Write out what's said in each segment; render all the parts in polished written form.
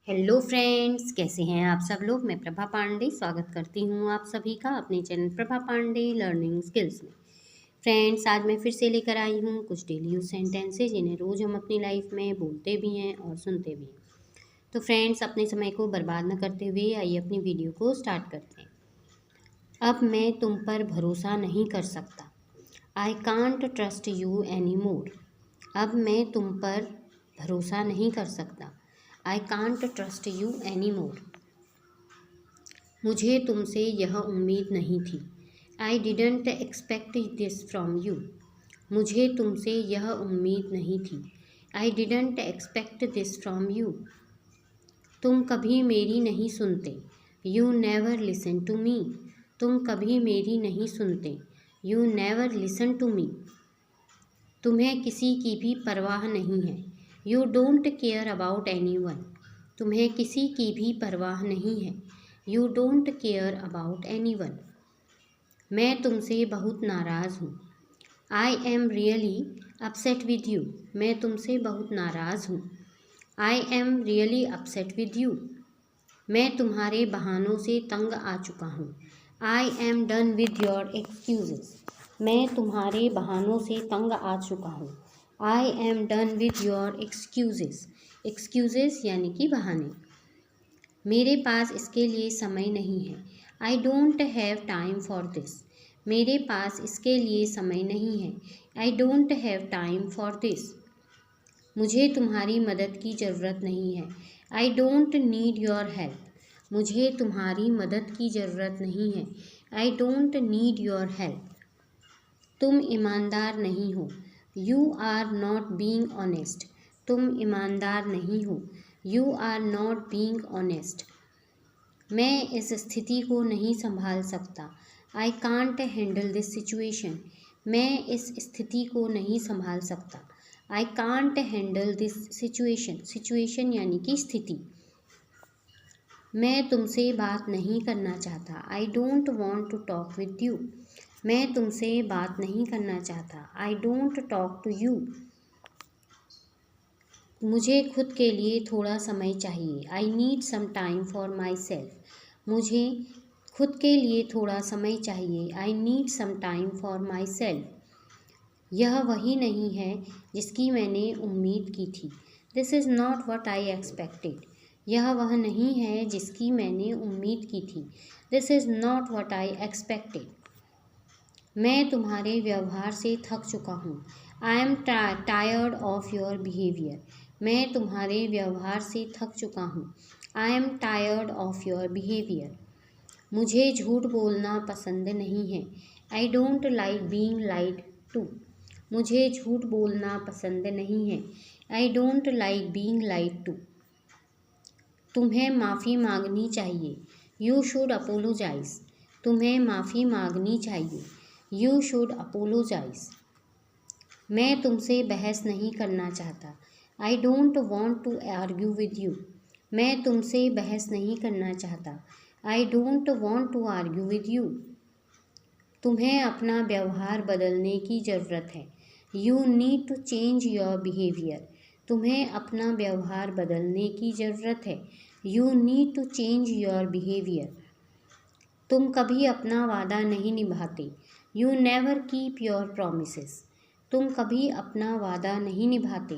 Hello friends, कैसे हैं आप सब लोग। मैं प्रभा पांडे स्वागत करती हूँ आप सभी का अपने channel Prabha Pandey learning skills में। फ्रेंड्स, आज मैं फिर से लेकर आई हूँ कुछ डेली यूज सेंटेंसेज जिन्हें रोज़ हम अपनी लाइफ में बोलते भी हैं और सुनते भी हैं। तो फ्रेंड्स, अपने समय को बर्बाद न करते हुए आइए अपनी वीडियो को स्टार्ट करते हैं। अब मैं तुम पर भरोसा नहीं कर सकता। I can't trust you any more. अब मैं तुम पर भरोसा नहीं कर सकता। I can't trust you any more. मुझे तुमसे यह उम्मीद नहीं थी। I didn't expect this from you. मुझे तुमसे यह उम्मीद नहीं थी। I didn't expect this from you. तुम कभी मेरी नहीं सुनते। You never listen to me. तुम कभी मेरी नहीं सुनते। You never listen to me. तुम्हें किसी की भी परवाह नहीं है। You don't care about any one. तुम्हें किसी की भी परवाह नहीं है। You don't care about any one. मैं तुमसे बहुत नाराज़ हूँ। I am really upset with you. मैं तुमसे बहुत नाराज़ हूँ। I am really upset with you. मैं तुम्हारे बहानों से तंग आ चुका हूँ। I am done with your excuses. मैं तुम्हारे बहानों से तंग आ चुका हूँ। I am done with your excuses. Excuses यानी कि बहाने। मेरे पास इसके लिए समय नहीं है। I don't have time for this. मेरे पास इसके लिए समय नहीं है। I don't have time for this. मुझे तुम्हारी मदद की ज़रूरत नहीं है। I don't need your help. मुझे तुम्हारी मदद की ज़रूरत नहीं है। I don't need your help. तुम ईमानदार नहीं हो। You are not being honest. तुम ईमानदार नहीं हो। You are not being honest. मैं इस स्थिति को नहीं संभाल सकता। I can't handle this situation. मैं इस स्थिति को नहीं संभाल सकता। I can't handle this situation. Situation यानी कि स्थिति। मैं तुमसे बात नहीं करना चाहता। I don't want to talk with you. मैं तुमसे बात नहीं करना चाहता। I don't talk to you. मुझे खुद के लिए थोड़ा समय चाहिए। I need some time for माई सेल्फ। मुझे खुद के लिए थोड़ा समय चाहिए। I need some time for my self. यह वही नहीं है जिसकी मैंने उम्मीद की थी। This is not what I expected. यह वह नहीं है जिसकी मैंने उम्मीद की थी। This is not what I expected. मैं तुम्हारे व्यवहार से थक चुका हूँ। I am tired of your behaviour. मैं तुम्हारे व्यवहार से थक चुका हूँ। I am tired of your behaviour. मुझे झूठ बोलना पसंद नहीं है। I don't like being lied to. मुझे झूठ बोलना पसंद नहीं है। I don't like being lied to. तुम्हें माफ़ी मांगनी चाहिए। You should apologise. तुम्हें माफ़ी मांगनी चाहिए। You should apologise. मैं तुमसे बहस नहीं करना चाहता। I don't want to argue with you. मैं तुमसे बहस नहीं करना चाहता। I don't want to argue with you. तुम्हें अपना व्यवहार बदलने की ज़रूरत है। You need to change your behaviour. तुम्हें अपना व्यवहार बदलने की ज़रूरत है। You need to change your behaviour. तुम कभी अपना वादा नहीं निभाते। You never keep your promises. तुम कभी अपना वादा नहीं निभाते।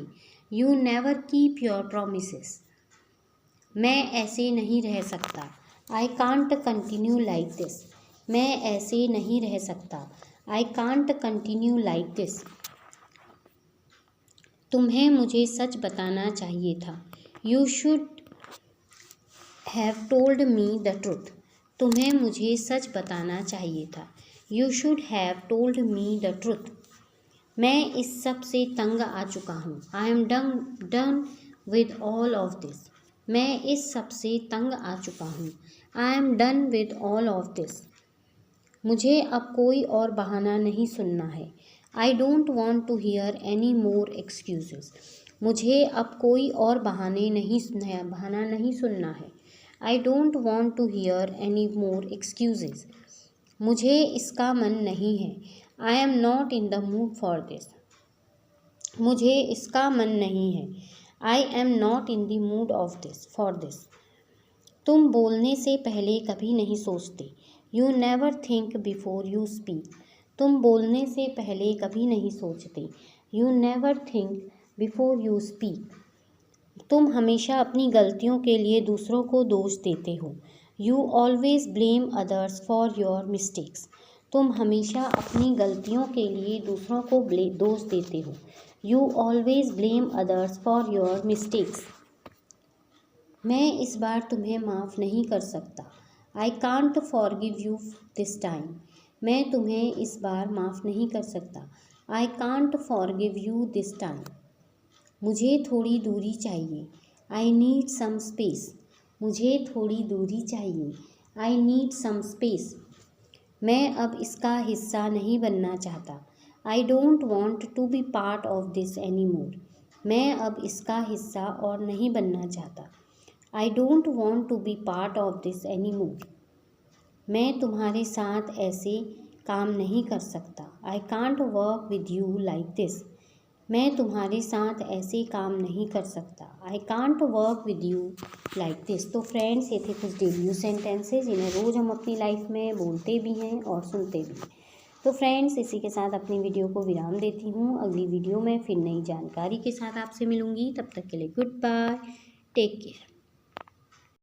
You never keep your promises. मैं ऐसे नहीं रह सकता। I can't continue like this. मैं ऐसे नहीं रह सकता। I can't continue like this. तुम्हें मुझे सच बताना चाहिए था। You should have told me the truth. तुम्हें मुझे सच बताना चाहिए था। You should have told me the truth. मैं इस सब से तंग आ चुका हूँ। I am done with all of this. मैं इस सब से तंग आ चुका हूँ। I am done with all of this. मुझे अब कोई और बहाना नहीं सुनना है। I don't want to hear any more excuses. मुझे अब कोई और बहाना नहीं सुनना है। I don't want to hear any more excuses. मुझे इसका मन नहीं है। I am not in the mood for this. मुझे इसका मन नहीं है। I am not in the mood off this for this. तुम बोलने से पहले कभी नहीं सोचते। You never think before you speak. तुम बोलने से पहले कभी नहीं सोचते। You never think before you speak. तुम हमेशा अपनी गलतियों के लिए दूसरों को दोष देते हो। You always blame others for your mistakes. तुम हमेशा अपनी गलतियों के लिए दूसरों को दोष देते हो। You always blame others for your mistakes. मैं इस बार तुम्हें माफ़ नहीं कर सकता। I can't forgive you this time. मैं तुम्हें इस बार माफ़ नहीं कर सकता। I can't forgive you this time. मुझे थोड़ी दूरी चाहिए। I need some space. मुझे थोड़ी दूरी चाहिए। I need some space. मैं अब इसका हिस्सा नहीं बनना चाहता। I don't want to be part of this any more. मैं अब इसका हिस्सा और नहीं बनना चाहता। I don't want to be part of this any more. मैं तुम्हारे साथ ऐसे काम नहीं कर सकता। I can't work with you like this. मैं तुम्हारे साथ ऐसे काम नहीं कर सकता। I can't work with you like this. तो फ्रेंड्स, ये थे कुछ डेली यूज सेंटेंसेज, जिन्हें रोज़ हम अपनी लाइफ में बोलते भी हैं और सुनते भी हैं। तो फ्रेंड्स, इसी के साथ अपनी वीडियो को विराम देती हूँ। अगली वीडियो में फिर नई जानकारी के साथ आपसे मिलूँगी। तब तक के लिए गुड बाय, टेक केयर।